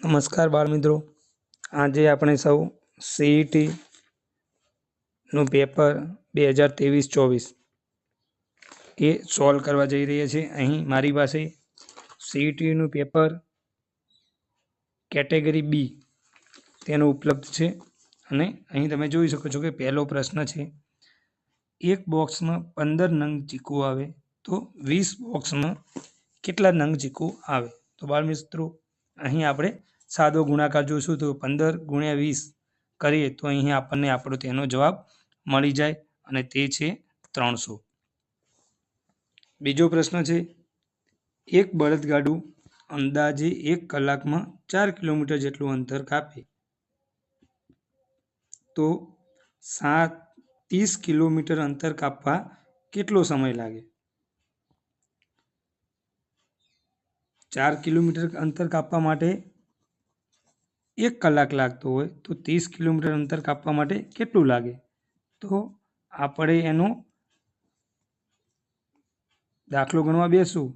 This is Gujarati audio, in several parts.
નમસ્કાર બાળ મિત્રો, આજે આપણે સૌ સીઈટી નું પેપર 2023-24 એ સોલ્વ કરવા જઈ રહ્યા છીએ। અહીં મારી પાસે સીઈટી નું પેપર કેટેગરી બી તેનું ઉપલબ્ધ છે અને અહીં તમે જોઈ શકો છો કે પહેલો પ્રશ્ન છે, એક બોક્સમાં 15 નંગ ચીકુ આવે તો 20 બોક્સમાં કેટલા નંગ ચીકુ આવે? તો બાળ મિત્રો, અહીં આપણે સાદો ગુણાકાર જોઈશું તો 15 × 20 કરીએ તો અહીં આપણને આપણો તેનો જવાબ મળી જાય અને તે છે 300। બીજો પ્રશ્ન છે, એક બળદગાડું અંદાજે 1 કલાકમાં 4 કિલોમીટર જેટલું અંતર કાપે તો 30 કિલોમીટર અંતર કાપવા કેટલો સમય લાગે? 4 કિલોમીટર અંતર કાપવા માટે 1 કલાક લાગતો હોય તો 30 કિલોમીટર અંતર કાપવા માટે કેટલું લાગે? તો આપણે એનો દાખલો ગણવા બેસું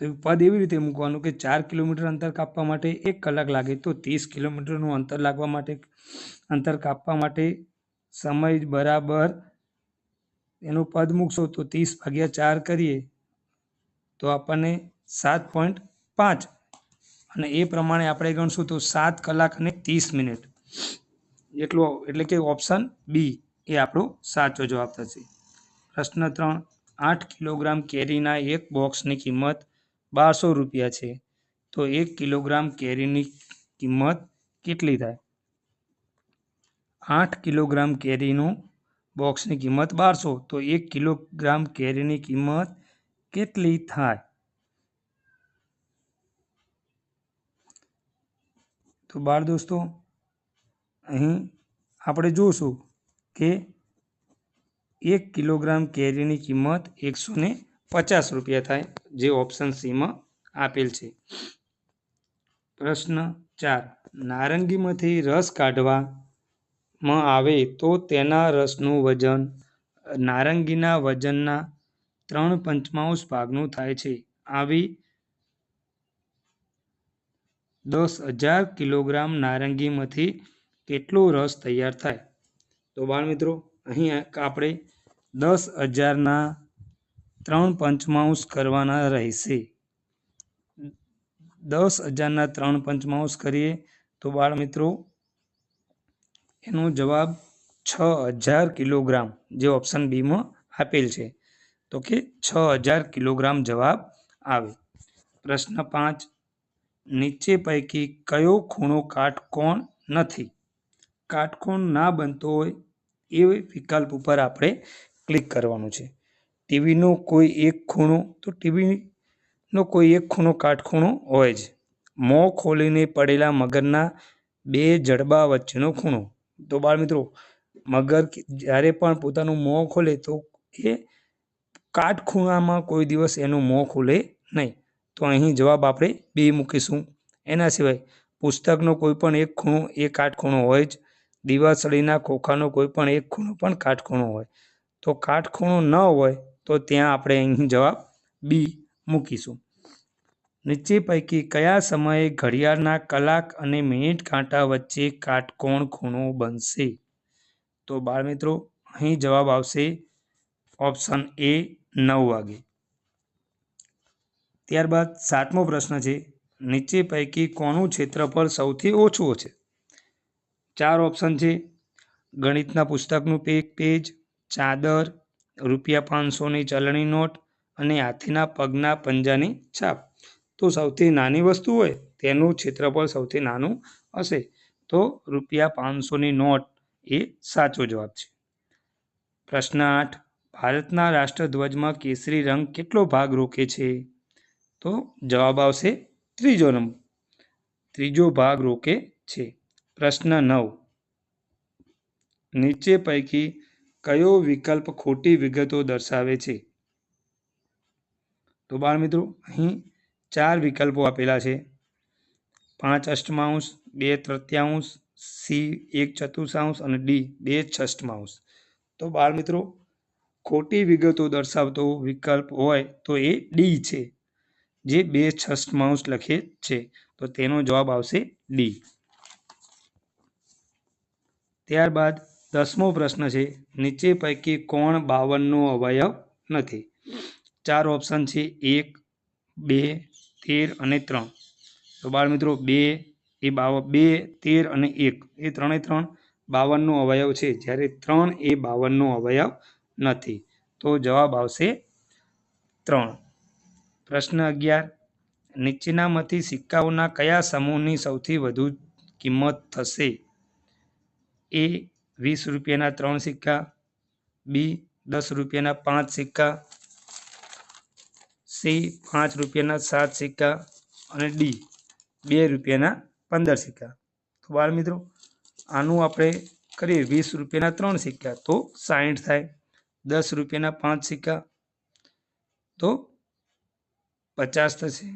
તો પદ એવી રીતે મૂકવાનું કે 4 કિલોમીટર અંતર કાપવા માટે 1 કલાક લાગે તો 30 કિલોમીટરનું અંતર કાપવા માટે સમય બરાબર એનું પદ મૂકશો તો 30/4 કરીએ તો આપણને 7.5 અને એ પ્રમાણે આપણે ગણશું તો 7 કલાક અને 30 મિનિટ એટલો, એટલે કે ઓપ્શન બી એ આપણો સાચો જવાબ થશે। પ્રશ્ન 3, 8 કિલોગ્રામ કેરીના એક બોક્સની કિંમત 1200 રૂપિયા છે તો 1 કિલોગ્રામ કેરીની કિંમત કેટલી થાય? 8 કિલોગ્રામ કેરીનું બોક્સની કિંમત 1200 તો 1 કિલોગ્રામ કેરીની કિંમત કેટલી થાય? તો બાળ દોસ્તો, અહીં આપણે જોશું કે 1 કિલોગ્રામ કેરીની કિંમત 150 રૂપિયા થાય, જે ઓપ્શન સીમાં આપેલ છે। પ્રશ્ન 4, નારંગીમાંથી રસ કાઢવામાં આવે તો તેના રસનું વજન નારંગીના વજનના 3/5 ભાગનું થાય છે। આવી 10,000 કિલોગ્રામ નારંગીમાંથી કેટલો રસ તૈયાર થાય? તો બાળ મિત્રો, અહીં આપણે 10,000ના 3/5 કરવાના રહેશે। 10,000ના 3/5 કરીએ તો બાળ મિત્રો એનો જવાબ 6,000 કિલોગ્રામ, જે ઓપ્શન બીમાં આપેલ છે, તો કે 6,000 કિલોગ્રામ જવાબ આવે। પ્રશ્ન 5, નીચે પૈકી કયો ખૂણો કાટકોણ નથી? કાટકોણ ના બનતો હોય એ વિકલ્પ ઉપર આપણે ક્લિક કરવાનું છે। ટીવીનો કોઈ એક ખૂણો, તો ટીવીનો કોઈ એક ખૂણો કાટખૂણો હોય જ। મોં ખોલીને પડેલા મગરના 2 જડબા વચ્ચેનો ખૂણો, તો બાળ મિત્રો, મગર જ્યારે પણ પોતાનું મોં ખોલે તો એ કાટખૂણામાં કોઈ દિવસ એનું મોં ખોલે નહીં, તો અહીં જવાબ આપણે બી મૂકીશું। એના સિવાય પુસ્તકનો કોઈ પણ એક ખૂણો એ કાટખૂણો હોય જ, દીવાસળીના ખોખાનો કોઈ પણ એક ખૂણો પણ કાટખૂણો હોય, તો કાટખૂણો ન હોય તો ત્યાં આપણે અહીં જવાબ બી મૂકીશું। નીચે પૈકી કયા સમયે ઘડિયાળના કલાક અને મિનિટ કાંટા વચ્ચે કાટકોણ ખૂણો બનશે? તો બાળ મિત્રો, અહીં જવાબ આવશે ઓપ્શન એ 9 વાગે। ત્યારબાદ 7મો પ્રશ્ન છે, નીચે પૈકી કોનું ક્ષેત્રફળ સૌથી ઓછું છે? 4 ઓપ્શન છે, ગણિતના પુસ્તકનું એક પેજ, ચાદર, ₹500ની ચલણી નોટ અને હાથીના પગના પંજાની છાપ। તો સૌથી નાની વસ્તુ હોય તેનું ક્ષેત્રફળ સૌથી નાનું હશે, તો ₹500ની નોટ એ સાચો જવાબ છે। પ્રશ્ન 8, ભારતના રાષ્ટ્રધ્વજમાં કેસરી રંગ કેટલો ભાગ રોકે છે? તો જવાબ આવશે ત્રીજો ભાગ રોકે છે। પ્રશ્ન 9, નીચે પૈકી કયો વિકલ્પ ખોટી વિગતો દર્શાવે છે? તો બાળ મિત્રો, અહીં 4 વિકલ્પો આપેલા છે, 5/8, 2/3, સી 1/4 અને ડી 2/6। તો બાળ મિત્રો, ખોટી વિગતો દર્શાવતો વિકલ્પ હોય તો એ ડી છે। જે 2/6 લખે છે, તો તેનો જવાબ આવશે ડી. ત્યારબાદ 10મો પ્રશ્ન છે, નીચે પૈકી કોણ 52નો અવયવ નથી? 4 ઓપ્શન છે, 1, 2, 13 અને 3. તો બાળ મિત્રો 2, 13 અને 1 એ ત્રણે 52નો અવયવ છે, જ્યારે 3 એ 52નો અવયવ નથી. તો જવાબ આવશે 3. પ્રશ્ન 11, નીચેનામાંથી સિક્કાઓના કયા સમૂહની સૌથી વધુ કિંમત થશે? એ 20 રૂપિયાના 3 સિક્કા, બી 10 રૂપિયાના 5 સિક્કા, સી 5 રૂપિયાના 7 સિક્કા અને ડી 2 રૂપિયાના 15 સિક્કા. તો બાળ મિત્રો આનું આપણે કરીએ 20 રૂપિયાના 3 સિક્કા તો 60 થાય, 10 રૂપિયાના 5 સિક્કા તો 50 થશે,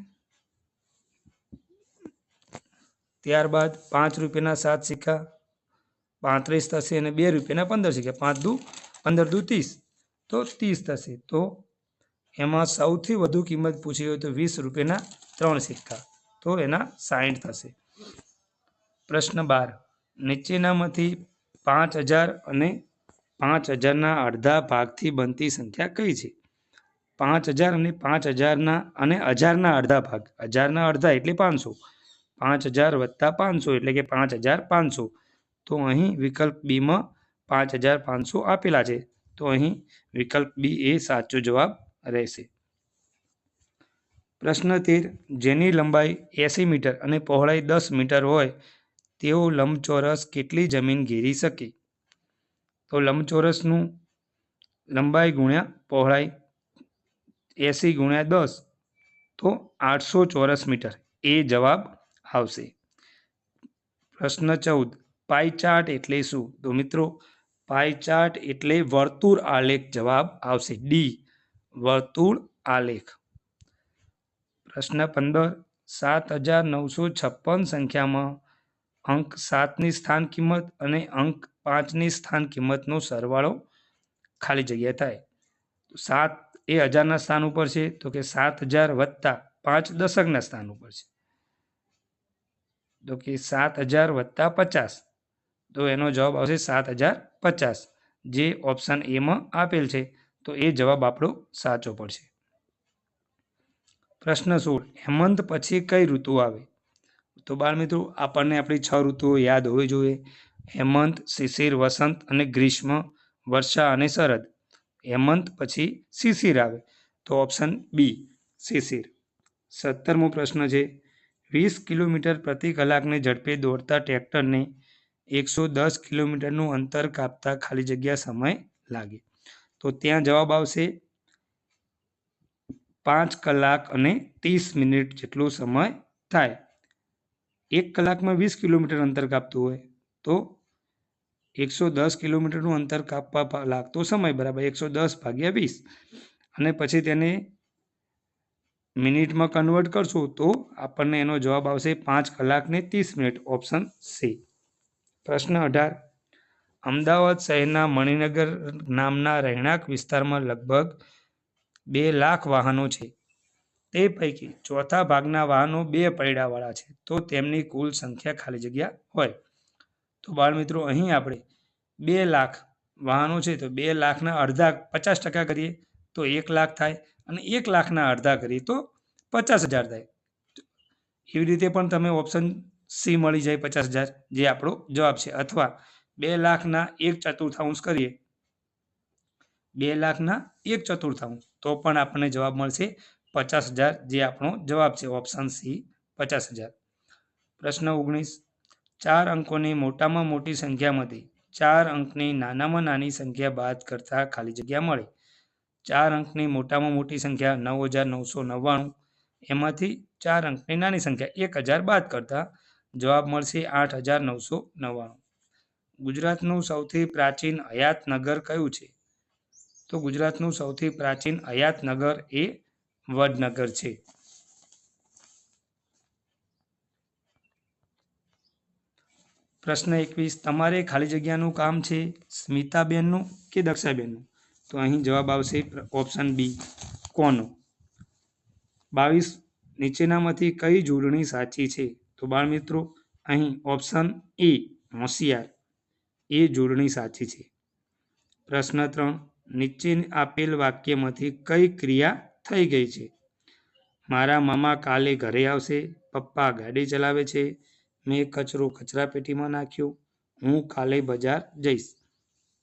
ત્યારબાદ 5 રૂપિયાના 7 સિક્કા 35 થશે અને 2 રૂપિયાના 15 સિક્કા 5 દુ 15 દુ 30 તો 30 થશે. તો એમાં સૌથી વધુ કિંમત પૂછી હોય તો 20 રૂપિયાના 3 સિક્કા તો એના 60 થશે. પ્રશ્ન 12, નીચેનામાંથી 5000 અને 5000ના અડધા ભાગથી બનતી સંખ્યા કઈ છે? 5000 અને 5000ના અને 1000ના અડધા ભાગ, 1000ના અડધા એટલે 500, 5000 વત્તા 500 એટલે કે 5500. તો અહીં વિકલ્પ બીમાં 5500 આપેલા છે, તો અહીં વિકલ્પ બી એ સાચો જવાબ રહેશે. પ્રશ્ન 13, જેની લંબાઈ 80 મીટર અને પહોળાઈ 10 મીટર હોય તેઓ લંબચોરસ કેટલી જમીન ઘેરી શકે? તો લંબચોરસનું લંબાઈ ગુણ્યા પહોળાઈ 80 ગુણ્યા 10 તો 800 ચોરસ મીટર એ જવાબ આવશે. પ્રશ્ન 14, પાઈ ચાર્ટ એટલે શું? તો મિત્રો પાઈ ચાર્ટ એટલે વર્તુળ આલેખ જવાબ આવશે ડી વર્તુળ આલેખ. પ્રશ્ન 15, 7956 સંખ્યામાં અંક 7ની સ્થાન કિંમત અને અંક 5ની સ્થાન કિંમતનો સરવાળો ખાલી જગ્યા થાય. 7 એ 1000ના સ્થાન ઉપર છે, તો કે 7000 વત્તા 5 દશકના સ્થાન ઉપર છે, તો કે 7000 વત્તા 50, તો એનો જવાબ આવશે 7050, જે ઓપ્શન એમાં આપેલ છે, તો એ જવાબ આપણો સાચો પડશે. પ્રશ્ન 16, હેમંત પછી કઈ ઋતુ આવે? તો બાળ મિત્રો આપણને આપણી 6 ઋતુઓ યાદ હોવી જોઈએ: હેમંત, શિશિર, વસંત અને ગ્રીષ્મ, વર્ષા અને શરદ. હેમંત પછી શિશિર આવે, તો ઓપ્શન બી શિશિર. 17મો પ્રશ્ન છે, 20 કિલોમીટર પ્રતિ કલાકની ઝડપે દોડતા ટ્રેક્ટરને 110 કિલોમીટરનું અંતર કાપતા ખાલી જગ્યા સમય લાગે. તો ત્યાં જવાબ આવશે 5 કલાક અને 30 મિનિટ જેટલો સમય થાય. 1 કલાકમાં 20 કિલોમીટર અંતર કાપતું હોય તો 110 કિલોમીટરનું અંતર કાપવા લાગતો સમય બરાબર 110 ભાગ્યા 20, અને પછી તેને મિનિટમાં કન્વર્ટ કરશો તો આપણને એનો જવાબ આવશે 5 કલાક ને 30 મિનિટ, ઓપ્શન સી. પ્રશ્ન 18, અમદાવાદ શહેરના મણિનગર નામના રહેણાંક વિસ્તારમાં લગભગ 2 લાખ વાહનો છે. તે પૈકી ચોથા ભાગના વાહનો 2 પૈડાવાળા છે, તો તેમની કુલ સંખ્યા ખાલી જગ્યા હોય. તો બાળ મિત્રો અહીં આપણે 2 લાખ વાહનો છે, તો 2 લાખના અડધા 50% કરીએ તો 1 લાખ થાય, અને 1 લાખના અડધા કરીએ તો 50,000 થાય. એવી રીતે પણ તમે ઓપ્શન સી મળી જાય 50,000, જે આપણો જવાબ છે. અથવા 2 લાખના 1/4 કરીએ, 2 લાખના 1/4 તો પણ આપણને જવાબ મળશે 50,000, જે આપણો જવાબ છે, ઓપ્શન સી 50,000. પ્રશ્ન 19, 4 અંકોની મોટામાં મોટી સંખ્યામાંથી 4 અંકની નાનામાં નાની સંખ્યા બાદ કરતા ખાલી જગ્યા મળે. 4 અંકની મોટામાં મોટી સંખ્યા 9,999, એમાંથી 4 અંકની નાની સંખ્યા 1000 બાદ કરતા જવાબ મળશે 8,999. ગુજરાતનું સૌથી પ્રાચીન હયાતનગર કયું છે? તો ગુજરાતનું સૌથી પ્રાચીન હયાતનગર એ વડનગર છે. પ્રશ્ન 21, તમારે ખાલી જગ્યાનું કામ છે સ્મિતાબેનનું કે દક્ષાબેનનું? તો અહીં જવાબ આવશે ઓપ્શન બી કોનો. 22 નીચેનામાંથી કઈ જોડણી સાચી છે? તો બાળ મિત્રો અહીં ઓપ્શન એ હોશિયાર એ જોડણી સાચી છે. પ્રશ્ન 3 નીચે આપેલ વાક્યમાંથી કઈ ક્રિયા થઈ ગઈ છે? મારા મામા કાલે ઘરે આવશે. પપ્પા ગાડી ચલાવે છે. મેં કચરો કચરાપેટીમાં નાખ્યો. હું કાલે બજાર જઈશ.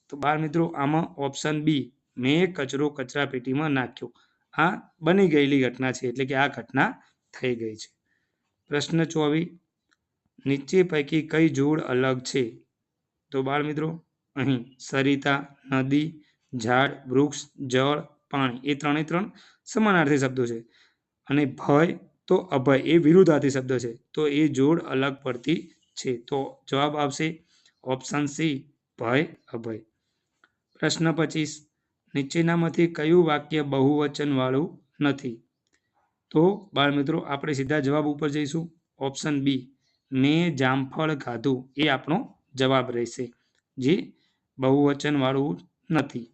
તો બાળ મિત્રો આમાં ઓપ્શન બી મેં કચરો કચરાપેટીમાં નાખ્યો આ બની ગયેલી ઘટના છે, એટલે કે આ ઘટના થઈ ગઈ છે. પ્રશ્ન 24 નીચે પૈકી કઈ જોડ અલગ છે? તો બાળ મિત્રો અહીં સરિતા, નદી, ઝાડ, વૃક્ષ, જળ, પાણી એ ત્રણ સમાનાર્થી શબ્દો છે અને ભય તો અભય એ વિરુદ્ધાર્થી શબ્દ છે, તો એ જોડ અલગ પડતી છે. તો જવાબ આવશે ઓપ્શન સી ભય અભય. પ્રશ્ન 25 નીચેનામાંથી કયું વાક્ય બહુવચન વાળું નથી? તો બાળ મિત્રો આપણે સીધા જવાબ ઉપર જઈશું. ઓપ્શન બી મેં જામફળ ખાધું એ આપણો જવાબ રહેશે, જે બહુવચન વાળું નથી.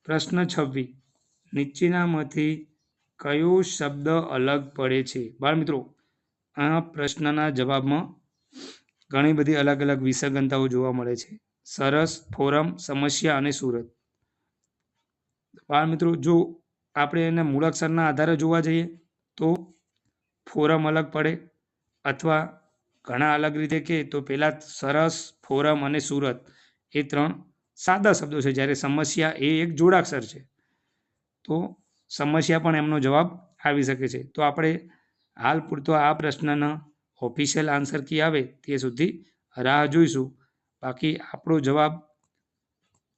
પ્રશ્ન 26 નીચેનામાંથી કયો શબ્દ અલગ પડે છે? બાળ મિત્રો આ પ્રશ્નના જવાબમાં ઘણી બધી અલગ અલગ વિસંગતતાઓ જોવા મળે છે. સરસ, ફોરમ, સમસ્યા અને સુરત. બાળ મિત્રો જો આપણે એને મૂળાક્ષરના આધારે જોવા જઈએ તો ફોરમ અલગ પડે, અથવા ઘણા અલગ રીતે કે તો પેલા સરસ, ફોરમ અને સુરત એ ત્રણ સાદા શબ્દો છે, જ્યારે સમસ્યા એ એક જોડાક્ષર છે. તો સમસ્યા પણ એમનો જવાબ આવી શકે છે. તો આપણે હાલ પૂરતો આ પ્રશ્નના ઓફિશિયલ આન્સર કી આવે તે સુધી રાહ જોઈશું. બાકી આપણો જવાબ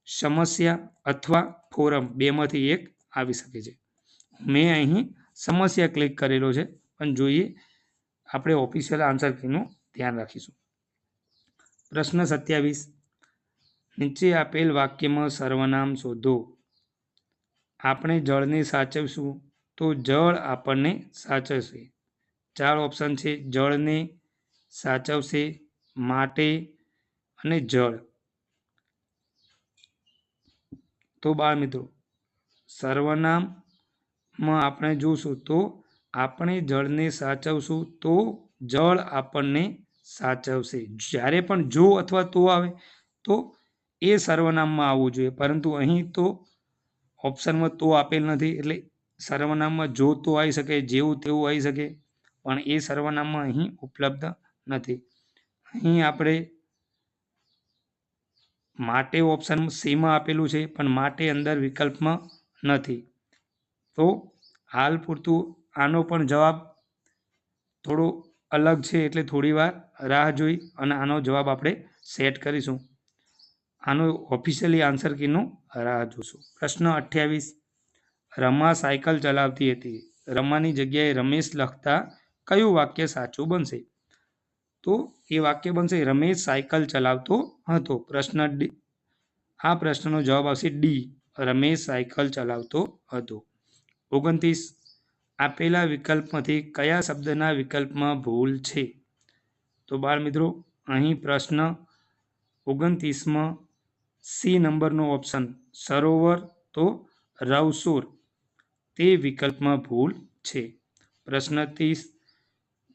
સમસ્યા અથવા ફોરમ બેમાંથી એક આવી શકે છે. મેં અહીં સમસ્યા ક્લિક કરેલો છે, પણ જોઈએ આપણે ઓફિશિયલ આન્સર કીનું ધ્યાન રાખીશું. પ્રશ્ન 27 નીચે આપેલ વાક્યમાં સર્વનામ શોધો. આપણે જળને સાચવશું તો જળ આપણને સાચવશે. 4 ઓપ્શન છે: જળને, સાચવશે, માટે અને જળ. તો બાળ મિત્રો સર્વનામમાં આપણે જોશું તો આપણે જળને સાચવશું તો જળ આપણને સાચવશે. જ્યારે પણ જો અથવા તો આવે તો એ સર્વનામમાં આવવું જોઈએ, પરંતુ અહીં તો ઓપ્શનમાં તો આપેલ નથી, એટલે સર્વનામમાં જો તો આવી શકે, જેવું તેવું આવી શકે, પણ એ સર્વનામમાં અહીં ઉપલબ્ધ નથી. અહીં આપણે માટે ઓપ્શન સીમાં આપેલું છે, પણ માટે અંદર વિકલ્પમાં નથી. તો હાલ પૂરતું આનો પણ જવાબ થોડો અલગ છે, એટલે થોડી વાર રાહ જોઈ અને આનો જવાબ આપણે સેટ કરીશું. આનો ઓફિશિયલી આન્સર કીનું રાહ જોશું. પ્રશ્ન 28 રમા સાયકલ ચલાવતી હતી. રમાની જગ્યાએ રમેશ લખતા કયું વાક્ય સાચું બનશે? તો એ વાક્ય બનશે રમેશ સાયકલ ચલાવતો હતો. આ પ્રશ્નનો જવાબ આવશે ડી રમેશ સાયકલ ચલાવતો હતો. 29 આપેલા વિકલ્પમાંથી કયા શબ્દના વિકલ્પમાં ભૂલ છે? તો બાળ મિત્રો અહીં પ્રશ્ન 29માં સી નંબરનો ઓપ્શન સરોવર તો રવસુર તે વિકલ્પમાં ભૂલ છે. પ્રશ્ન 30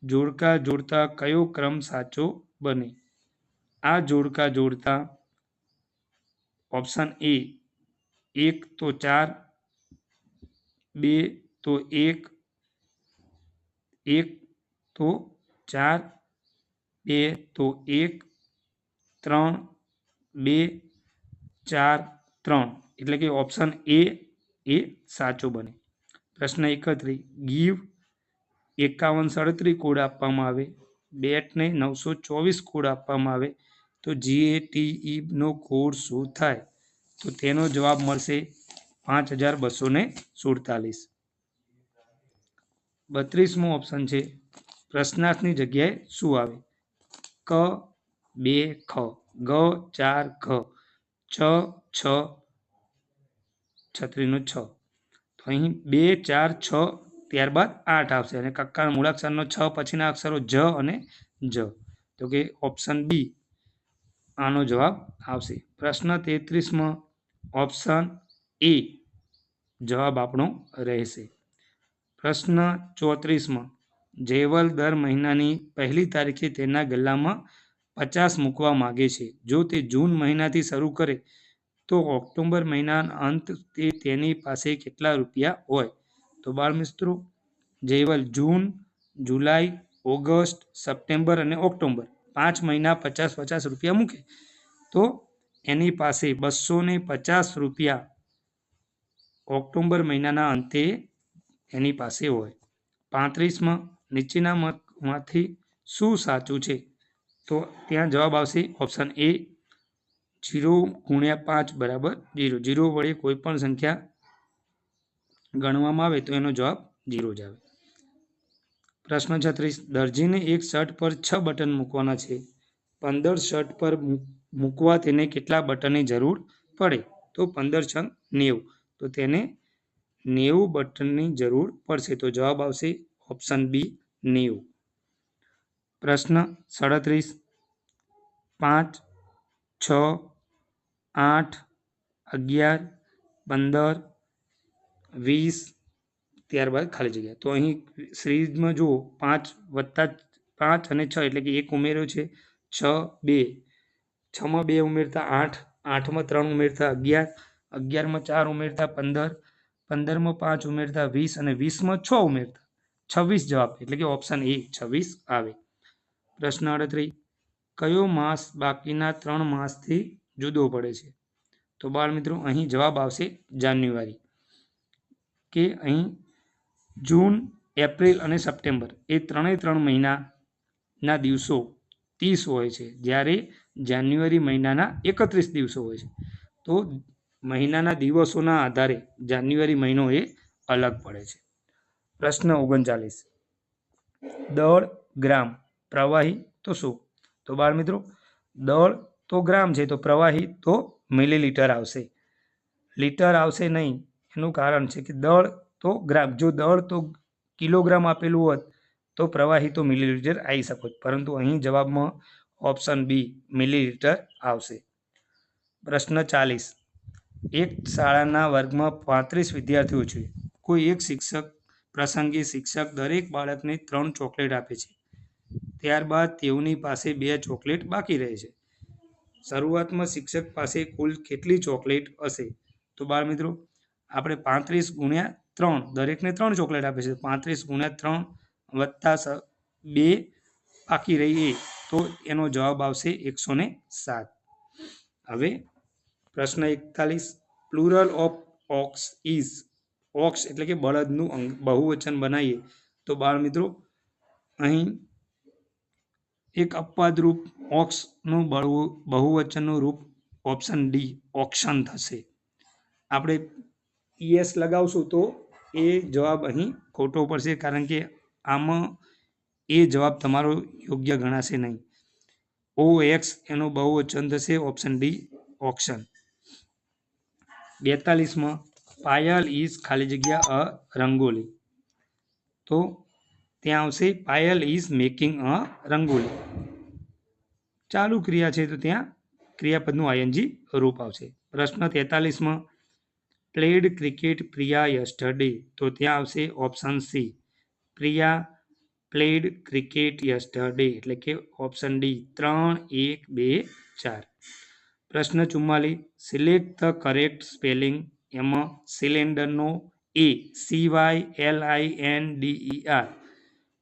જોડકા જોડતા કયો ક્રમ સાચો બને? આ જોડકા જોડતા ઓપ્શન એ 1 તો 4, 2 તો 1, 1 તો 4, 2 તો 1, 3, 2, 4, 3, એટલે કે ઓપ્શન એ સાચો બને. પ્રશ્ન 31 ગીવ 5137 કોડ આપવામાં આવે, બેટને 924 કોડ આપવામાં આવે તો GATE નો કોડ શું થાય? તો તેનો જવાબ મળશે 5247. 32મો ઓપ્શન છે પ્રશ્નાર્થની જગ્યાએ શું આવે? ક 2 ખ, ગ 4 ઘ, ચ 6 છત્રીનો 6. તો અહીં 2 4 6 ત્યારબાદ 8 આવશે અને કક્કાના મૂળાક્ષરનો 6 પછીના અક્ષરો જ અને જ. તો કે ઓપ્શન બી આનો જવાબ આવશે. પ્રશ્ન 33માં ઓપ્શન એ જવાબ આપણો રહેશે. પ્રશ્ન 34માં જયવલ દર મહિનાની પહેલી તારીખે તેના ગલ્લામાં 50 મૂકવા માગે છે. જો તે જૂન મહિનાથી શરૂ કરે તો ઓક્ટોબર મહિનાના અંત તે તેની પાસે કેટલા રૂપિયા હોય? તો બાળમિત્રો, જયવલ જૂન, જુલાઈ, ઓગસ્ટ, સપ્ટેમ્બર અને ઓક્ટોબર 5 મહિના 50-50 રૂપિયા મૂકે તો એની પાસે 250 રૂપિયા ઓક્ટોબર મહિનાના અંતે એની પાસે હોય. 35માં નીચેનામાંથી શું સાચું છે? તો ત્યાં જવાબ આવશે ઓપ્શન એ 0 × 5 = 0. 0 વડે કોઈ પણ સંખ્યા ગણવામાં આવે તો એનો જવાબ 0 જ આવે. પ્રશ્ન 36 દરજીને એક શર્ટ પર 6 બટન મૂકવાના છે. 15 શર્ટ પર મૂકવા તેને કેટલા બટનની જરૂર પડે? તો 15 × 90 તો તેને 90 બટનની જરૂર પડશે. તો જવાબ આવશે ઓપ્શન બી 90. પ્રશ્ન 37 5, 6, 8, 11, 15, 20 ત્યારબાદ ખાલી જગ્યા. તો અહીં સિરીઝમાં જુઓ 5 + 5 અને 6 એટલે કે 1 ઉમેર્યો છે. 6, 2, 6માં 2 ઉમેરતા 8, 8માં 3 ઉમેરતા 11, 11માં 4 ઉમેરતા 15, 15માં 5 ઉમેરતા 20 અને 20માં 6 ઉમેરતા 26 જવાબ એટલે કે ઓપ્શન એ 26 આવે. પ્રશ્ન 38 કયો માસ બાકીના 3 માસથી જુદો પડે છે? તો બાળમિત્રો અહીં જવાબ આવશે જાન્યુઆરી. કે અહીં જૂન, એપ્રિલ અને સપ્ટેમ્બર એ 3 મહિનાના દિવસો 30 હોય છે, જ્યારે જાન્યુઆરી મહિનાના 31 દિવસો હોય છે. તો મહિનાના દિવસોના આધારે જાન્યુઆરી મહિનો એ અલગ પડે છે. પ્રશ્ન 39 દળ ગ્રામ પ્રવાહી તો શું? તો બાળમિત્રો દળ તો ગ્રામ છે, તો પ્રવાહી તો મિલીલીટર આવશે, લીટર આવશે નહીં. એનું કારણ છે કે દળ તો ગ્રામ, જો દળ તો કિલોગ્રામ આપેલું હોત તો પ્રવાહી તો મિલીલીટર આવી શકો, પરંતુ અહીં જવાબમાં ઓપ્શન બી મિલીલીટર આવશે. પ્રશ્ન 40 એક શાળાના વર્ગમાં 35 વિદ્યાર્થીઓ છે. કોઈ એક શિક્ષક પ્રસંગે શિક્ષક દરેક બાળકને 3 ચોકલેટ આપે છે. ત્યારબાદ તેઓની પાસે 2 ચોકલેટ બાકી રહે છે. શરૂઆતમાં શિક્ષક પાસે કુલ કેટલી ચોકલેટ હશે? તો બાળમિત્રો આપણે 35 × 3 દરેકને 3 ચોકલેટ આપે છે. 35 × 3 + 2 બાકી રહીએ તો એનો જવાબ આવશે 107. હવે પ્રશ્ન 41 plural of ox is. Ox એટલે કે બળદનું બહુવચન બનાવીએ તો બાળમિત્રો અહીં એક અપવાદરૂપ ઓક્સનું બહુવચનનું રૂપ ઓપ્શન ડી ઓક્શન થશે. આપણે ES લગાવશું તો એ જવાબ અહીં ખોટો પડશે, કારણ કે આમાં એ જવાબ તમારો યોગ્ય ગણાશે નહીં. OX એનું બહુવચન થશે ઓપ્શન ડી ઓક્શન. 42માં પાયલ ઇઝ ખાલી જગ્યા અ રંગોલી. તો ત્યાં આવશે Payal is making a rangoli. ચાલુ ક્રિયા છે તો ત્યાં ક્રિયાપદનું ING રૂપ આવશે. પ્રશ્ન 43માં પ્લેડ ક્રિકેટ પ્રિયા યસ્ટરડે. તો ત્યાં આવશે option C Priya played cricket yesterday એટલે કે ઓપ્શન ડી 3, 1, 2, 4. પ્રશ્ન 44 સિલેક્ટ ધ કરેક્ટ સ્પેલિંગ. એમાં સિલિન્ડરનો એ CYLINDER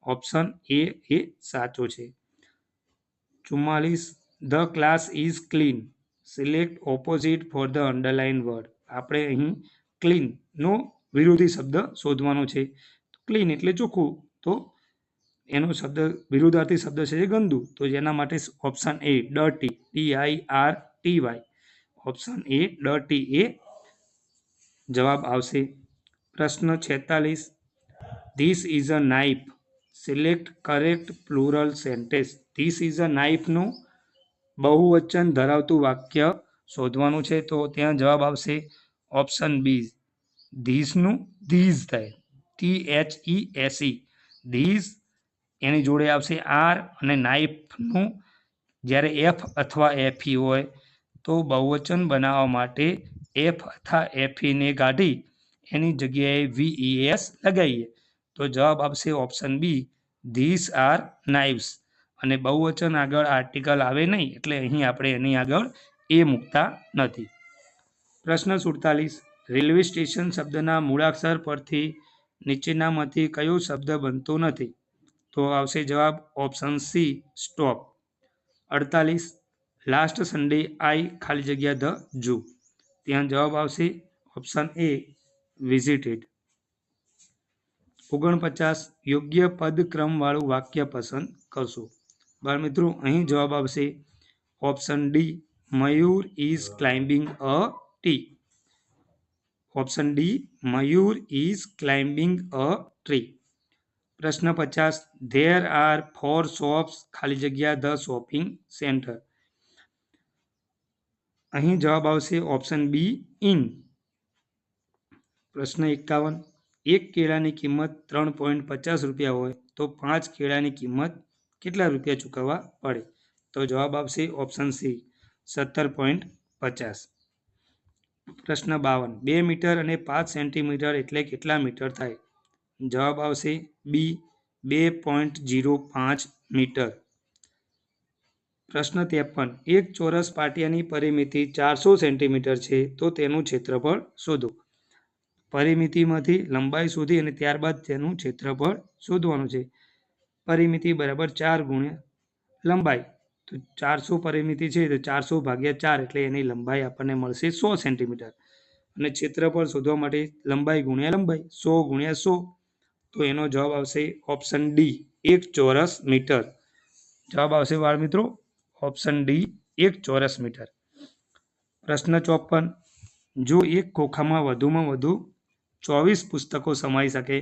ઓપ્શન એ સાચો છે. 44 the class is clean. Select opposite for the underline word. આપણે અહીં ક્લીનનો વિરોધી શબ્દ શોધવાનો છે. ક્લીન એટલે ચોખ્ખું, તો એનો શબ્દ વિરુદ્ધાર્થી શબ્દ છે ગંદુ, તો જેના માટે option A dirty DIRTY option A dirty એ જવાબ આવશે. પ્રશ્ન 46 this is a knife. Select correct plural sentence. This is a નાઇફનું બહુવચન ધરાવતું વાક્ય શોધવાનું છે, તો ત્યાં જવાબ આવશે ઓપ્શન બી ધીસનું ધીઝ થાય THESE ધીઝ. એની જોડે આવશે આર અને નાઇફનું જ્યારે F અથવા FE હોય તો બહુવચન બનાવવા માટે F અથવા FE ને કાઢી એની જગ્યાએ VES લગાવીએ તો જવાબ આવશે ઓપ્શન બી, ધીસ આર નાઇવ્સ. અને બહુવચન આગળ આર્ટિકલ આવે નહીં એટલે અહીં આપણે એની આગળ એ મૂકતા નથી. પ્રશ્ન 47. રેલવે સ્ટેશન શબ્દના મૂળાક્ષર પરથી નીચેનામાંથી કયો શબ્દ બનતો નથી? તો આવશે જવાબ option C, stop. 48. Last Sunday I ખાલી જગ્યા ધ ઝૂ. ત્યાં જવાબ આવશે ઓપ્શન એ, વિઝિટેડ. 49. યોગ્ય પદક્રમવાળું વાક્ય પસંદ કરશો. બાળમિત્રો અહીં જવાબ આવશે option D, Mayur is climbing a tree. Option D, Mayur is climbing a tree. પ્રશ્ન 50. ધેર આર 4 શોપ્સ ખાલી જગ્યા ધ શોપિંગ સેન્ટર. અહીં જવાબ આવશે ઓપ્શન બી, ઇન. પ્રશ્ન 51. એક કેળાની કિંમત 3.50 રૂપિયા હોય તો 5 કેળાની કિંમત કેટલા રૂપિયા ચૂકવવા પડે? તો જવાબ આવશે ઓપ્શન સી, 17.50. પ્રશ્ન 52. 2 મીટર અને 5 સેન્ટીમીટર એટલે કેટલા મીટર થાય? જવાબ આવશે બી, 2.05 મીટર. પ્રશ્ન 53. એક ચોરસ પાટિયાની પરિમિતિ 400 સેન્ટીમીટર છે તો તેનું ક્ષેત્રફળ શોધો. પરિમિતિમાંથી લંબાઈ શોધી અને ત્યારબાદ તેનું ક્ષેત્રફળ શોધવાનું છે. પરિમિતિ બરાબર 4 ગુણ્યા લંબાઈ. તો 400 પરિમિતિ છે તો 400 ભાગ્યા 4 એટલે એની લંબાઈ આપણને મળશે 100 સેન્ટીમીટર. અને ક્ષેત્રફળ શોધવા માટે લંબાઈ ગુણ્યા લંબાઈ, 100 ગુણ્યા 100. તો એનો જવાબ આવશે ઓપ્શન ડી, 1 ચોરસ મીટર. જવાબ આવશે બાળ મિત્રો ઓપ્શન ડી, 1 ચોરસ મીટર. પ્રશ્ન 54. જો એક ખોખામાં વધુમાં વધુ 24 પુસ્તકો સમાઈ શકે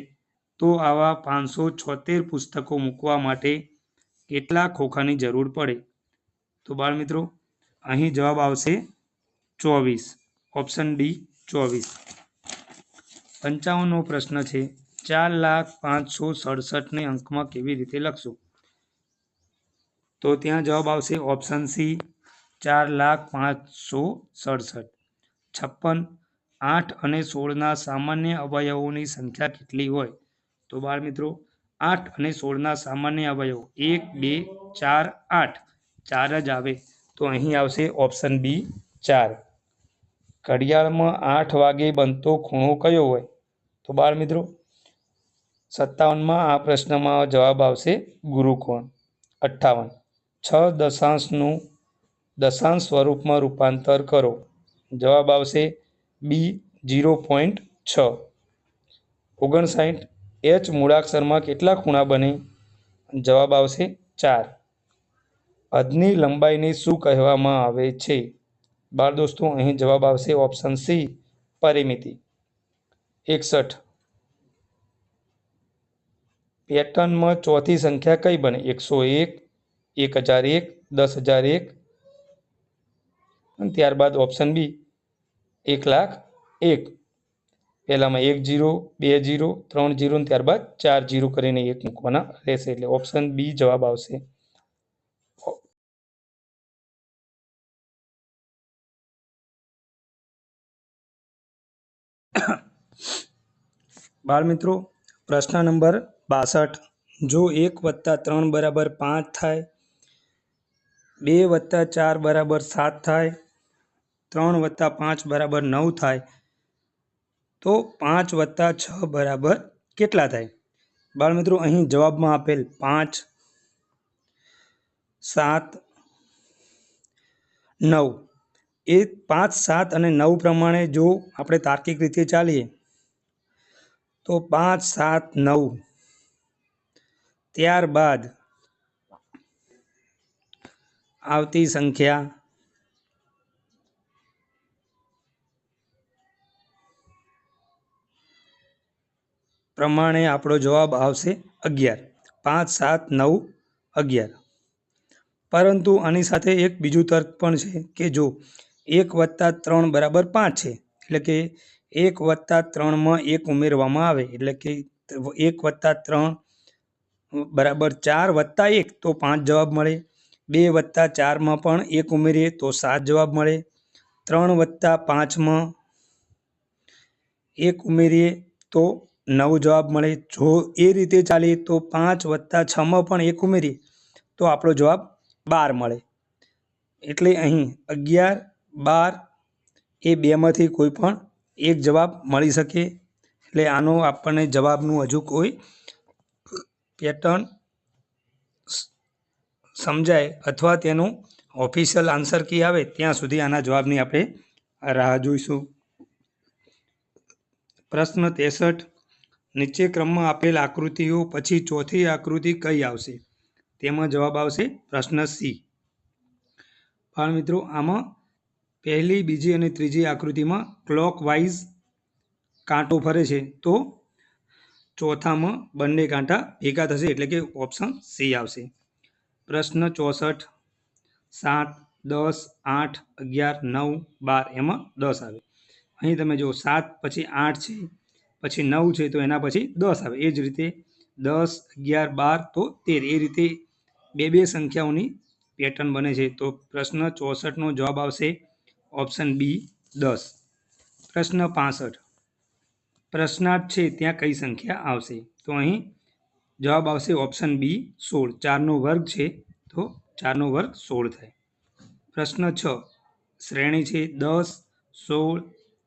તો આવા 576 પુસ્તકો મૂકવા માટે કેટલા ખોખાની જરૂર પડે? તો બાળ મિત્રો અહીં જવાબ આવશે 24. Option D, 24. 55મો પ્રશ્ન છે, 4,567,ને અંકમાં કેવી રીતે લખશો? તો ત્યાં જવાબ આવશે ઓપ્શન સી, 4,567. 56. 8 અને 16ના સામાન્ય અવયવોની સંખ્યા કેટલી હોય? તો બાળ મિત્રો 8 અને 16ના સામાન્ય અવયવો 1, 2, 4, 8. 4 જ આવે તો અહીં આવશે ઓપ્શન બી, 4. ઘડિયાળમાં 8 વાગે બનતો ખૂણો કયો હોય? તો બાળ મિત્રો 57માં આ પ્રશ્નમાં જવાબ આવશે ગુરુકોણ. 58. 6 દશાંશનું દશાંશ સ્વરૂપમાં રૂપાંતર કરો. જવાબ આવશે બી, 0.6. 59. એચ મૂળાક્ષરમાં કેટલા ખૂણા બને? જવાબ આવશે 4. હદની લંબાઈને શું કહેવામાં આવે છે? બાળ દોસ્તો અહીં જવાબ આવશે ઓપ્શન સી, પરિમિતિ. 61. પેટર્નમાં ચોથી સંખ્યા કઈ બને? 101, 1001, 10,001 અને ત્યારબાદ ઓપ્શન બી, 1,01,000. પહેલામાં 1 0, 2 0, 3 0 અને ત્યારબાદ 4 0 કરીને 1 મૂકવાના રહેશે. એટલે ઓપ્શન બી જવાબ આવશે. બાળ મિત્રો પ્રશ્ન નંબર 62. જો 1 + 3 = 5 થાય, 2 + 4 = 7 થાય, 3 + 5 = 9 થાય તો 5 + 6 બરાબર કેટલા થાય? બાળ મિત્રો અહીં જવાબમાં આપેલ 5, 7, 9 એ 5, 7 અને 9 પ્રમાણે જો આપણે તાર્કિક રીતે ચાલીએ તો 5, 7, 9 ત્યારબાદ આવતી સંખ્યા પ્રમાણે આપણો જવાબ આવશે 11. 5, 7, 9, 11. પરંતુ આની સાથે એક બીજું તર્ક પણ છે કે જો 1 + 3 = 5 છે એટલે કે 1 + 3માં 1 ઉમેરવામાં આવે એટલે કે 1 + 3 = 4 + 1 તો 5 જવાબ મળે. 2 + 4માં પણ 1 ઉમેરીએ તો 7 જવાબ મળે. 3 + 5માં 1 ઉમેરીએ તો 9 જવાબ મળે. જો એ રીતે ચાલે તો 5 + 6 પણ 1 ઉમેરીએ તો આપણો જવાબ 12 મળે. એટલે અહીં 11, 12 એ બેમાંથી કોઈ પણ એક જવાબ મળી શકે. એટલે આનો આપણને જવાબનું હજુ કોઈ પેટર્ન સમજાય અથવા તેનું ઓફિશિયલ આન્સર કી આવે ત્યાં સુધી આના જવાબની આપણે રાહ જોઈશું. પ્રશ્ન 63. નીચે ક્રમમાં આપેલ આકૃતિઓ પછી ચોથી આકૃતિ કઈ આવશે? તેમાં જવાબ આવશે પ્રશ્ન સી. બાળ મિત્રો, આમાં પહેલી, બીજી અને ત્રીજી આકૃતિમાં ક્લોકવાઇઝ કાંટો ફરે છે, તો ચોથામાં બંને કાંટા ભેગા થશે એટલે કે ઓપ્શન સી આવશે. પ્રશ્ન 64. 7, 10, 8, 11, 9, 12 એમાં 10 આવે. અહીં તમે જુઓ 7 પછી 8 છે, પછી 9 છે, તો એના પછી 10 આવે. એ જ રીતે 10, 11, 12 તો 13. એ રીતે બે સંખ્યાઓની પેટર્ન બને છે. તો પ્રશ્ન 64નો જવાબ આવશે ઓપ્શન બી 10. પ્રશ્ન 65. પ્રશ્નાર્થ છે ત્યાં કઈ સંખ્યા આવશે? તો અહીં જવાબ આવશે ઓપ્શન બી 16. 4નો વર્ગ છે તો 4નો વર્ગ 16 થાય. પ્રશ્ન 6. શ્રેણી છે 10, 16,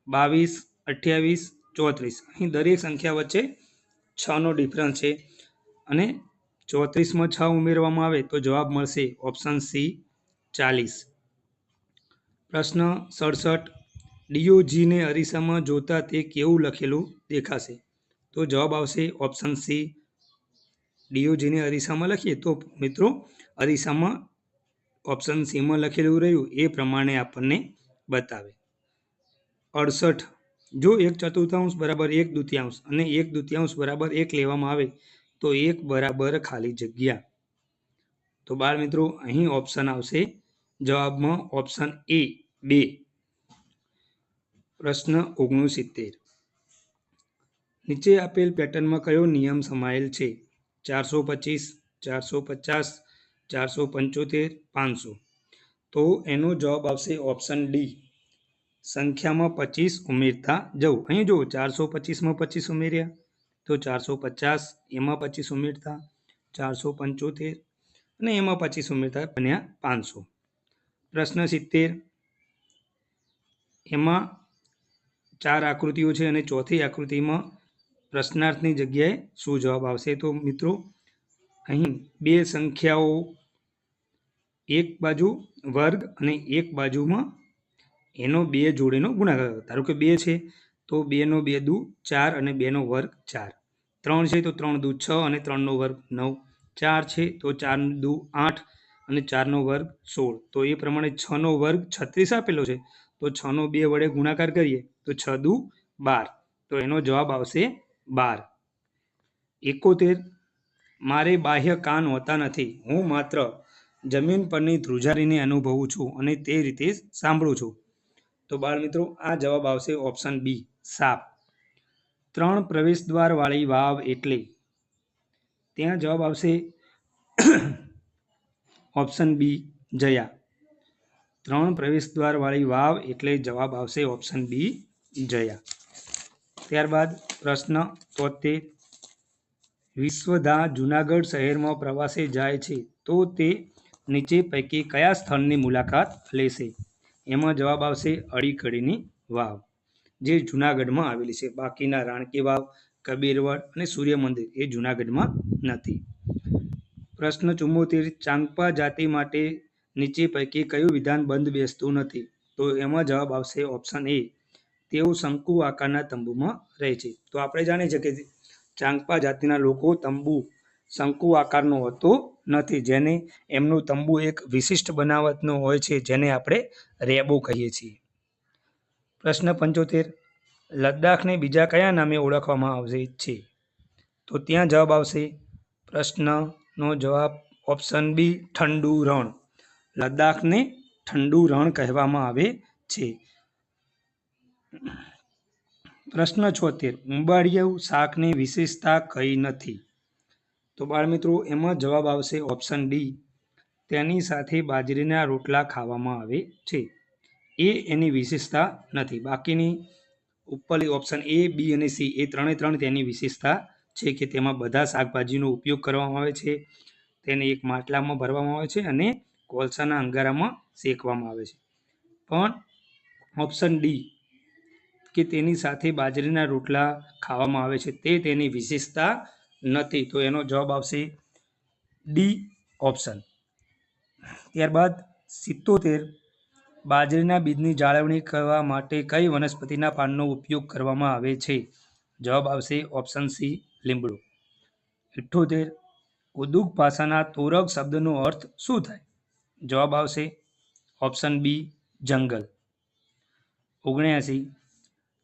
22, 28, 34. અહીં દરેક સંખ્યા વચ્ચે 6નો ડિફરન્સ છે અને 34માં 6 ઉમેરવામાં આવે તો જવાબ મળશે ઓપ્શન સી 40. પ્રશ્ન 67. ડીઓજીને અરીસામાં જોતા તે કેવું લખેલું દેખાશે? તો જવાબ આવશે ઓપ્શન સી. ડીઓજીને અરીસામાં લખીએ તો મિત્રો અરીસામાં ઓપ્શન સીમાં લખેલું રહ્યું એ પ્રમાણે આપણને બતાવે. 68. જો 1/4 બરાબર 1/2 અને 1/2 બરાબર 1 લેવામાં આવે તો 1 બરાબર ખાલી જગ્યા. તો બાળ મિત્રો અહીં ઓપ્શન આવશે જવાબમાં ઓપ્શન એ 2. પ્રશ્ન 69. નીચે આપેલ પેટર્નમાં કયો નિયમ સમાયેલ છે? 425, 450, 475, 500. તો એનો જવાબ આવશે ઓપ્શન ડી. સંખ્યામાં 25 ઉમેરતા જવું. અહીં જુઓ 425માં 25 ઉમેર્યા તો 450, એમાં 25 ઉમેરતા 475 અને એમાં 25 ઉમેરતા બન્યા 500. પ્રશ્ન 70. એમાં 4 આકૃતિઓ છે અને ચોથી આકૃતિમાં પ્રશ્નાર્થની જગ્યાએ શું જવાબ આવશે? તો મિત્રો અહીં બે સંખ્યાઓ એક બાજુ વર્ગ અને એક બાજુમાં એનો 2 જોડેનો ગુણાકાર. ધારો કે 2 છે તો 2નો 2 દુ 4 અને 2નો વર્ગ 4. 3 છે તો 3 દુ 6 અને 3નો વર્ગ 9. 4 છે તો 4 દુ 8 અને 4નો વર્ગ 16. તો એ પ્રમાણે 6નો વર્ગ 36 આપેલો છે તો 6નો 2 વડે ગુણાકાર કરીએ તો 6 દુ 12. તો એનો જવાબ આવશે 12. 71. મારે બાહ્ય કાન હોતા નથી, હું માત્ર જમીન પરની ધ્રુજારીને અનુભવું છું અને તે રીતે સાંભળું છું. તો બાળ મિત્રો આ જવાબ આવશે ઓપ્શન બી સાપ. 3 પ્રવેશદ્વાર વાળી વાવ એટલે? ત્યાં જવાબ આવશે ઓપ્શન બી જયા. 3 પ્રવેશદ્વાર વાળી વાવ એટલે જવાબ આવશે ઓપ્શન બી જયા. ત્યારબાદ પ્રશ્ન 73. વિશ્વધા જૂનાગઢ શહેરમાં પ્રવાસે જાય છે તો તે નીચે પૈકી કયા સ્થળની મુલાકાત લેશે? એમાં જવાબ આવશે અડીકડીની વાવ, જે જૂનાગઢમાં આવેલી છે. બાકીના રાણકી વાવ, કબીરવડ અને સૂર્ય મંદિર એ જૂનાગઢમાં નથી. પ્રશ્ન 74. ચાંગપા જાતિ માટે નીચે પૈકી કયું વિધાન બંધ બેસતું નથી? તો એમાં જવાબ આવશે ઓપ્શન એ. તેઓ શંકુ આકારના તંબુમાં રહે છે. તો આપણે જાણીએ છીએ કે ચાંગપા જાતિના લોકો તંબુ શંકુ આકારનો હોતો નથી, જેને એમનું તંબુ એક વિશિષ્ટ બનાવટનો હોય છે જેને આપણે રેબો કહીએ છીએ. પ્રશ્ન 75. લદ્દાખને બીજા કયા નામે ઓળખવામાં આવે છે? તો ત્યાં જવાબ આવશે પ્રશ્નનો જવાબ ઓપ્શન બી ઠંડુ રણ. લદ્દાખને ઠંડુ રણ કહેવામાં આવે છે. પ્રશ્ન 76. ઉંબાડિયું શાકની વિશેષતા કઈ નથી? તો બાળમિત્રો એમાં જવાબ આવશે ઓપ્શન ડી. તેની સાથે બાજરીના રોટલા ખાવામાં આવે છે. એ એની વિશેષતા નથી. બાકીની ઉપરલી ઓપ્શન એ, બી અને સી એ ત્રણ તેની વિશેષતા છે કે તેમાં બધા શાકભાજીનો ઉપયોગ કરવામાં આવે છે, તેને એક માટલામાં ભરવામાં આવે છે અને કોલસાના અંગારામાં શેકવામાં આવે છે. પણ ઓપ્શન ડી કે તેની સાથે બાજરીના રોટલા ખાવામાં આવે છે તે તેની વિશેષતા નથી. તો એનો જવાબ આવશે ડી ઓપ્શન. ત્યારબાદ 77 બાજરીના બીજની જાળવણી કરવા માટે કઈ વનસ્પતિના પાનનો ઉપયોગ કરવામાં આવે છે? જવાબ આવશે ઓપ્શન સી લીમડો. 78 કુદુક ભાષાના તોરક શબ્દનો અર્થ શું થાય? જવાબ આવશે ઓપ્શન બી જંગલ. 79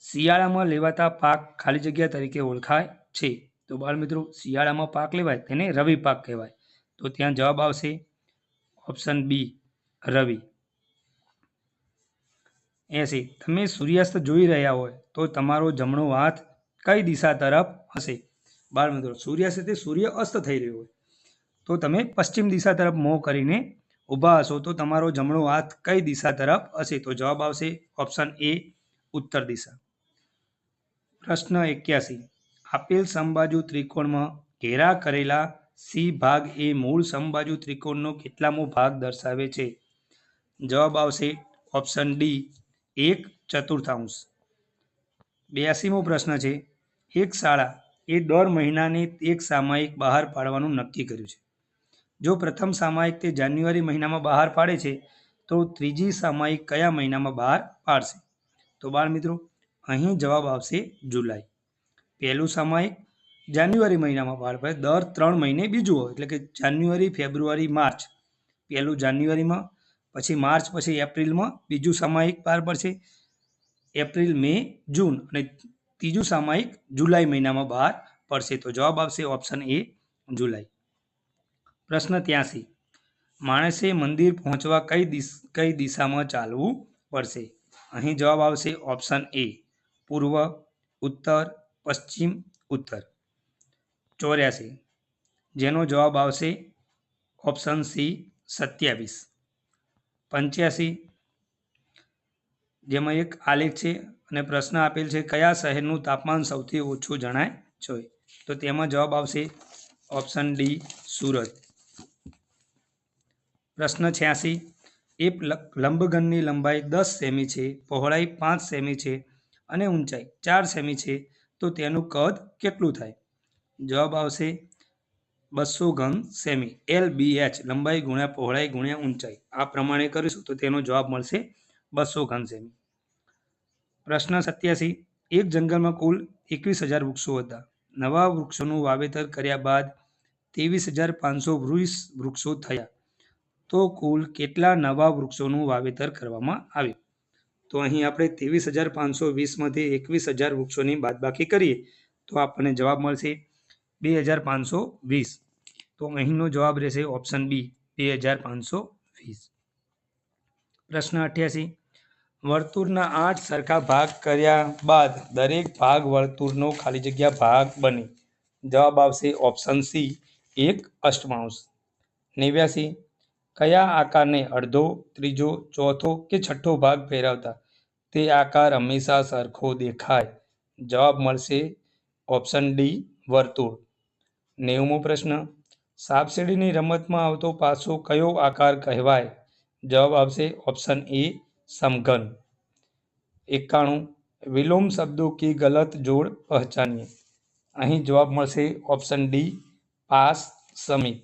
શિયાળામાં લેવાતા પાક ખાલી જગ્યા તરીકે ઓળખાય છે? તો બાળ મિત્રો, શિયાળામાં પાક લેવાય તેને રવિ પાક કહેવાય. તો ત્યાં જવાબ આવશે ઓપ્શન બી રવિ. 80 તમે સૂર્યાસ્ત જોઈ રહ્યા હોય તો તમારો જમણો હાથ કઈ દિશા તરફ હશે? બાળ મિત્રો, સૂર્યાસ્ત એટલે સૂર્ય અસ્ત થઈ રહ્યો હોય તો તમે પશ્ચિમ દિશા તરફ મોં કરીને ઊભા હશો તો તમારો જમણો હાથ કઈ દિશા તરફ હશે? તો જવાબ આવશે ઓપ્શન એ ઉત્તર દિશા. પ્રશ્ન 81 આપેલ સમબાજુ ત્રિકોણમાં ઘેરા કરેલા સી ભાગ એ મૂળ સમબાજુ ત્રિકોણનો કેટલામો ભાગ દર્શાવે છે? જવાબ આવશે ઓપ્શન ડી 1/4. 82મો પ્રશ્ન છે એક શાળા એ દર મહિનાને એક સામાયિક બહાર પાડવાનું નક્કી કર્યું છે. જો પ્રથમ સામાયિક તે જાન્યુઆરી મહિનામાં બહાર પાડે છે તો ત્રીજી સામાયિક કયા મહિનામાં બહાર પાડશે? તો બાળ મિત્રો, અહીં જવાબ આવશે જુલાઈ. પહેલું સામાયિક જાન્યુઆરી મહિનામાં બહાર પડે, દર 3 મહિને બીજું હોય એટલે કે જાન્યુઆરી, ફેબ્રુઆરી, માર્ચ. પહેલું જાન્યુઆરીમાં, પછી માર્ચ, પછી એપ્રિલમાં બીજું સામાયિક બહાર પડશે, એપ્રિલ, મે, જૂન, અને ત્રીજું સામાયિક જુલાઈ મહિનામાં બહાર પડશે. તો જવાબ આવશે ઓપ્શન એ જુલાઈ. પ્રશ્ન 83 માણસે મંદિર પહોંચવા કઈ દિશામાં ચાલવું પડશે? અહીં જવાબ આવશે ઓપ્શન એ પૂર્વ, ઉત્તર, પશ્ચિમ, ઉત્તર. 84 જેનો જવાબ આવશે ઓપ્શન સી 27. 85 જેમાં એક આલેખ છે અને પ્રશ્ન આપેલ છે કયા શહેરનું તાપમાન સૌથી ઓછું જણાય છે? તો તેમાં જવાબ આવશે ઓપ્શન ડી સુરત. પ્રશ્ન 86 એક લંબઘનની લંબાઈ 10 સેમી છે, પહોળાઈ 5 સેમી છે અને ઊંચાઈ 4 સેમી છે તો તેનું કદ કેટલું થાય? જવાબ આવશે 200 ઘન સેમી. LBH લંબાઈ ગુણ્યા પહોળાઈ ગુણ્યા ઊંચાઈ આ પ્રમાણે કરીશું તો તેનો જવાબ મળશે 200 ઘન સેમી. પ્રશ્ન 87 એક જંગલમાં કુલ 21,000 વૃક્ષો હતા. નવા વૃક્ષોનું વાવેતર કર્યા બાદ 23,520 વૃક્ષો થયા તો કુલ કેટલા નવા વૃક્ષોનું વાવેતર કરવામાં આવ્યું? તો અહીં આપણે 23,520 માંથી 21,000 વૃક્ષોની બાદબાકી કરીએ તો આપણને જવાબ મળશે 2,520. તો અહીંનો જવાબ રહેશે ઓપ્શન બી 2,520. પ્રશ્ન 88 વર્તુળના 8 સરખા ભાગ કર્યા બાદ દરેક ભાગ વર્તુળનો ખાલી જગ્યા ભાગ બને. જવાબ આવશે ઓપ્શન સી 1/8. 89 કયા આકારને અડધો, ત્રીજો, ચોથો કે છઠ્ઠો ભાગ ફેરવતા તે આકાર હંમેશા સરખો દેખાય? જવાબ મળશે ઓપ્શન ડી વર્તુળ. 90મો પ્રશ્ન સાપસીડીની રમતમાં આવતો પાસો કયો આકાર કહેવાય? જવાબ આવશે ઓપ્શન એ સમઘન. 91 વિલોમ શબ્દો કી ગલત જોડ પહચાનિए. અહીં જવાબ મળશે ઓપ્શન ડી પાસ સમિત.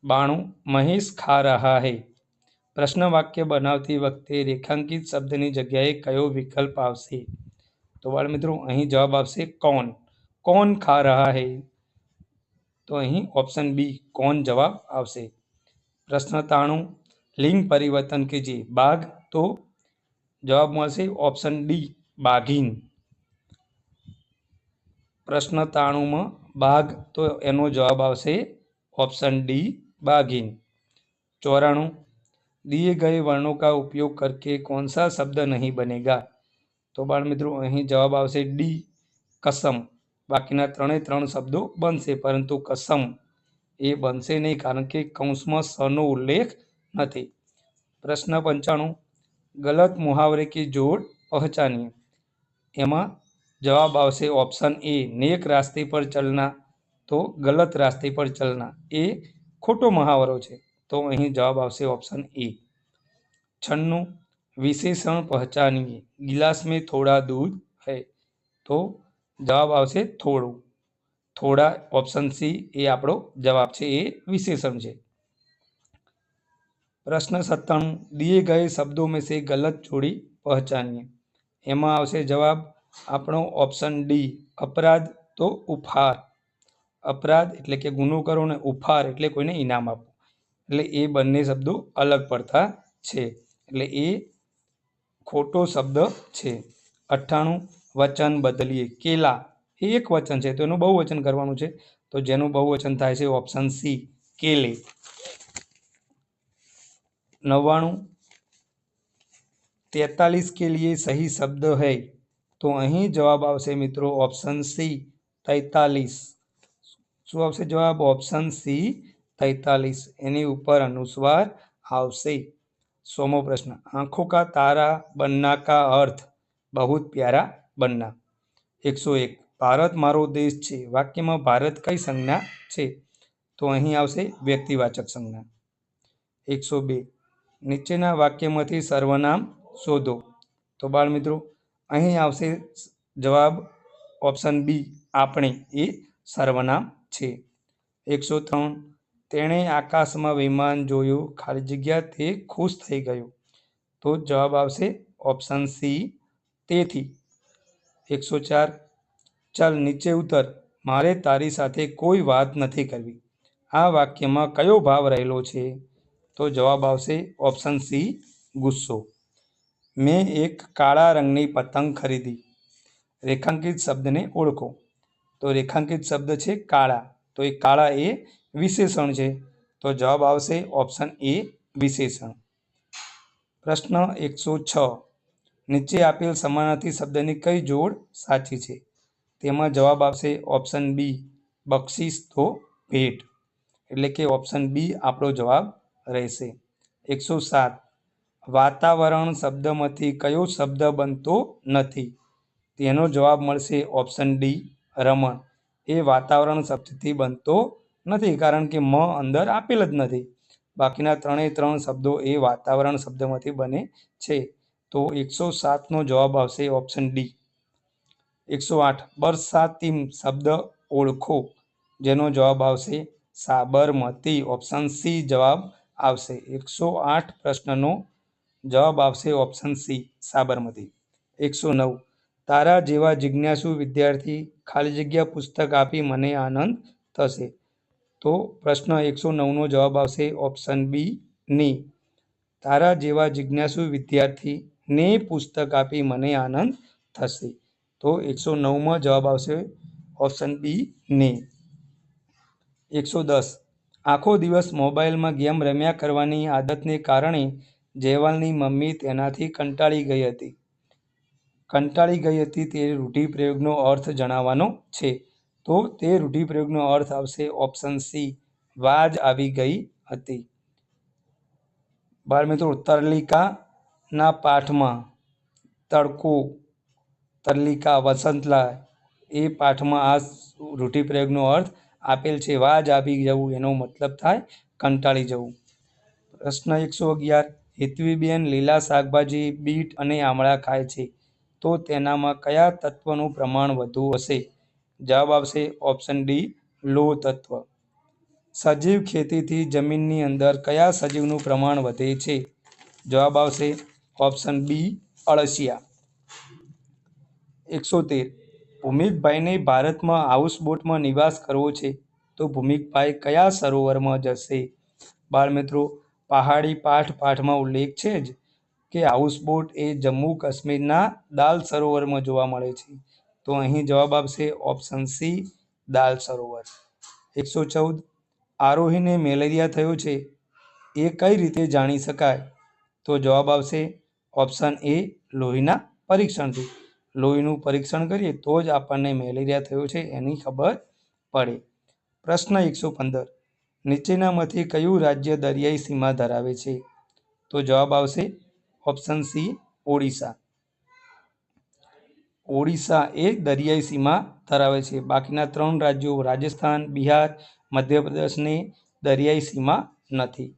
92 મહેશ ખા રહા હૈ. પ્રશ્ન વાક્ય બનાવતી વખતે રેખાંકિત શબ્દની જગ્યાએ કયો વિકલ્પ આવશે? તો બાળ મિત્રો, અહીં જવાબ આવશે કોણ. કોણ ખા રહા હૈ? તો અહીં ઓપ્શન બી કોણ જવાબ આવશે. પ્રશ્ન 93 લિંગ પરિવર્તન કીજીએ. બાઘ તો જવાબ મળશે ઓપ્શન ડી બાઘીન. પ્રશ્ન 93માં બાઘ તો એનો જવાબ આવશે ऑप्शन डी बाघिन। 94 दिए गए वर्णों का उपयोग करके कौन सा शब्द नहीं बनेगा? तो बाळ मित्रों अहीं जवाब आवशे डी कसम। बाकीना त्रणेय त्रण शब्दों बनशे परंतु कसम ए बनशे नहीं कारण के कौंस में स नो उल्लेख नथी। प्रश्न 95 गलत मुहावरे की जोड़ पहचानिए। એમાં જવાબ આવશે ઓપ્શન એ, નેક રાસ્તે પર ચલના, તો ગલત રાસ્તે પર ચલના એ ખોટો મહાવરો છે, તો અહીં જવાબ આવશે ઓપ્શન એ। 96 विशेषण पहचानिए, गिलास में थोड़ा दूध है, तो जवाब આવશે થોડું, થોડા ઓપ્શન સી એ આપણો જવાબ છે, એ વિશેષણ છે। प्रश्न 97 दिए गए शब्दों में से गलत जोड़ी पहचानिए, એમાં આવશે જવાબ આપણો ઓપ્શન ડી, અપરાધ તો ઉપહાર, અપરાધ એટલે કે ગુનો કરો ને ઉપહાર એટલે કોઈને ઇનામ આપવું, એટલે એ બંને શબ્દો અલગ પડતા છે, એટલે એ ખોટો શબ્દ છે। 98 વચન બદલીએ, કેલા એ એક વચન છે તો એનું બહુવચન કરવાનું છે, તો જેનું બહુવચન થાય છે ઓપ્શન સી, કેલે। 99 43 के लिए सही शब्द है, તો અહીં જવાબ આવશે મિત્રો ઓપ્શન સી 43। શું આવશે જવાબ? ઓપ્શન સી 43, એની ઉપર અનુસ્વાર આવશે। 100મો પ્રશ્ન, आंखों का तारा बनना का अर्थ बहुत प्यारा बनना। 101 ભારત મારો દેશ છે, વાક્યમાં ભારત કઈ સંજ્ઞા છે, તો અહીં આવશે વ્યક્તિવાચક સંજ્ઞા। 102 નીચેના વાક્યમાંથી સર્વનામ શોધો, તો બાળ મિત્રો અહીં આવશે જવાબ ઓપ્શન બી, આપણે એ સર્વનામ છે। 103 તેણે આકાશમાં વિમાન જોયું, ખાલી જગ્યા તે ખુશ થઈ ગયો, તો જવાબ આવશે ઓપ્શન સી, તેથી। 104 ચાલ નીચે ઉતર, મારે તારી સાથે કોઈ વાત નથી કરવી, આ વાક્યમાં કયો ભાવ રહેલો છે, તો જવાબ આવશે ઓપ્શન સી, ગુસ્સો। મેં એક કાળા રંગની પતંગ ખરીદી, રેખાંકિત શબ્દને ઓળખો, તો રેખાંકિત શબ્દ છે કાળા, તો એ કાળા એ વિશેષણ છે, તો જવાબ આવશે ઓપ્શન એ, વિશેષણ। પ્રશ્ન 106 નીચે આપેલ સમાનાર્થી શબ્દની કઈ જોડ સાચી છે, તેમાં જવાબ આવશે ઓપ્શન બી, બક્ષિસ તો ભેટ, એટલે કે ઓપ્શન બી આપણો જવાબ રહેશે। 107 વાતાવરણ શબ્દમાંથી કયો શબ્દ બનતો નથી, તેનો જવાબ મળશે ઓપ્શન ડી, રમણ, એ વાતાવરણ શબ્દથી બનતો નથી, કારણ કે મ અંદર આપેલ જ નથી, બાકીના ત્રણે શબ્દો એ વાતાવરણ શબ્દમાંથી બને છે, તો 107નો જવાબ આવશે ઓપ્શન ડી। 108 બરસાતીમ શબ્દ ઓળખો, જેનો જવાબ આવશે સાબરમતી, ઓપ્શન સી જવાબ આવશે। 108 પ્રશ્નનો જવાબ આવશે ઓપ્શન સી, સાબરમતી। 109 તારા જેવા જિજ્ઞાસુ વિદ્યાર્થી ખાલી જગ્યા પુસ્તક આપી મને આનંદ થશે, તો પ્રશ્ન 109નો જવાબ આવશે ઓપ્શન બી, ની, તારા જેવા જિજ્ઞાસુ વિદ્યાર્થી ને પુસ્તક આપી મને આનંદ થશે, તો 109માં જવાબ આવશે ઓપ્શન બી, ને। 110 આખો દિવસ મોબાઈલમાં ગેમ રમ્યા કરવાની આદતને કારણે જયવાલની મમ્મી તેનાથી કંટાળી ગઈ હતી, તે રૂઢિપ્રયોગનો અર્થ જણાવવાનો છે, તો તે રૂઢિપ્રયોગનો અર્થ આવશે ઓપ્શન સી, વાજ આવી ગઈ હતી। બાળ મિત્રો તરલિકાના પાઠમાં તડકો, તરલિકા, વસંતલા એ પાઠમાં આ રૂઢિપ્રયોગનો અર્થ આપેલ છે, વાજ આવી જવું, એનો મતલબ થાય કંટાળી જવું। પ્રશ્ન 111 હેતવીબેન લીલા શાકભાજી, બીટ અને આમળા ખાય છે, તો તેનામાં કયા તત્વનું પ્રમાણ વધુ હશે, જવાબ આવશે ઓપ્શન ડી, લોહ તત્વ। સજીવ ખેતીથી જમીનની અંદર કયા સજીવનું પ્રમાણ વધે છે, જવાબ આવશે ઓપ્શન બી, અળસિયા। 113 ભૂમિકભાઈને ભારતમાં હાઉસબોટમાં નિવાસ કરવો છે, તો ભૂમિકભાઈ કયા સરોવરમાં જશે, બાળ મિત્રો પહાડી પાઠમાં ઉલ્લેખ છે જ કે હાઉસબોટ એ જમ્મુ કાશ્મીરના દાલ સરોવરમાં જોવા મળે છે, તો અહીં જવાબ આવશે ઓપ્શન સી, દાલ સરોવર। 114 આરોહીને મેલેરિયા થયો છે, એ કઈ રીતે જાણી શકાય, તો જવાબ આવશે ઓપ્શન એ, લોહીના પરીક્ષણથી, લોહીનું પરીક્ષણ કરીએ તો જ આપણને મેલેરિયા થયો છે એની ખબર પડે। પ્રશ્ન 115 નીચેનામાંથી કયું રાજ્ય દરિયાઈ સીમા ધરાવે છે, તો જવાબ આવશે ઓપ્શન સી, ઓડિશા। ઓડિશા એ દરિયાઈ સીમા ધરાવે છે. બાકીના 3 રાજ્યો રાજસ્થાન, બિહાર, મધ્યપ્રદેશને દરિયાઈ સીમા નથી.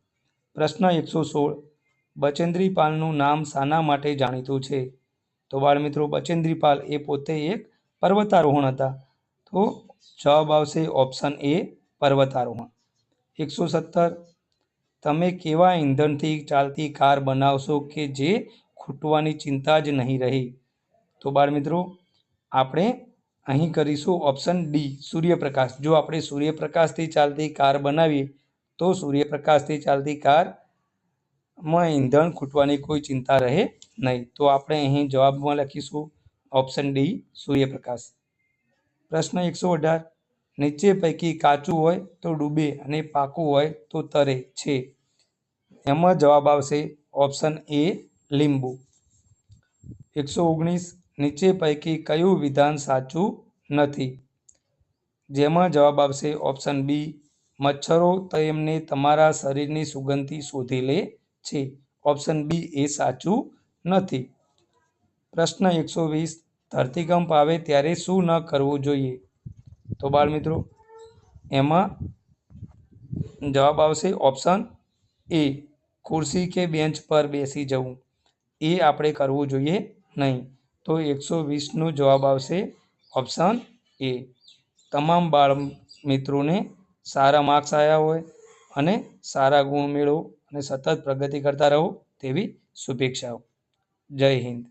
પ્રશ્ન 116. બચેન્દ્રીપાલનું નામ શાના માટે જાણીતું છે? તો બાળમિત્રો, બચેન્દ્રીપાલ એ પોતે એક પર્વતારોહણ હતા. તો જવાબ આવશે ઓપ્શન એ, પર્વતારોહણ. 117. તમે કેવા ઈંધણથી ચાલતી કાર બનાવશો કે જે ખૂટવાની ચિંતા જ નહીં રહી? તો બાળમિત્રો, આપણે અહીં કરીશું ઓપ્શન ડી, સૂર્યપ્રકાશ. જો આપણે સૂર્યપ્રકાશથી ચાલતી કાર બનાવીએ તો સૂર્યપ્રકાશથી ચાલતી કારમાં ઈંધણ ખૂટવાની કોઈ ચિંતા રહે નહીં. તો આપણે અહીં જવાબમાં લખીશું ઓપ્શન ડી, સૂર્યપ્રકાશ. પ્રશ્ન 118. નીચે પૈકી કાચું હોય તો ડૂબે અને પાકું હોય તો તરે છે. એમાં જવાબ આવશે ઓપ્શન એ, લીંબુ. 119. નીચે પૈકી કયું વિધાન સાચું નથી? જેમાં જવાબ આવશે ઓપ્શન બી, મચ્છરો તેમને તમારા શરીરની સુગંધથી શોધી લે છે. ઓપ્શન બી એ સાચું નથી. પ્રશ્ન 120. ધરતીકંપ આવે ત્યારે શું ન કરવું જોઈએ? તો બાળમિત્રો, એમાં જવાબ આવશે ઓપ્શન એ, ખુરશી કે બેન્ચ પર બેસી જવું. એ આપણે કરવું જોઈએ નહીં. તો 120નો જવાબ આવશે ઓપ્શન એ. તમામ બાળ મિત્રોને સારા માર્ક્સ આવ્યા હોય અને સારા ગુણ મેળવો અને સતત પ્રગતિ કરતા રહો તેવી શુભેચ્છાઓ. જય હિન્દ.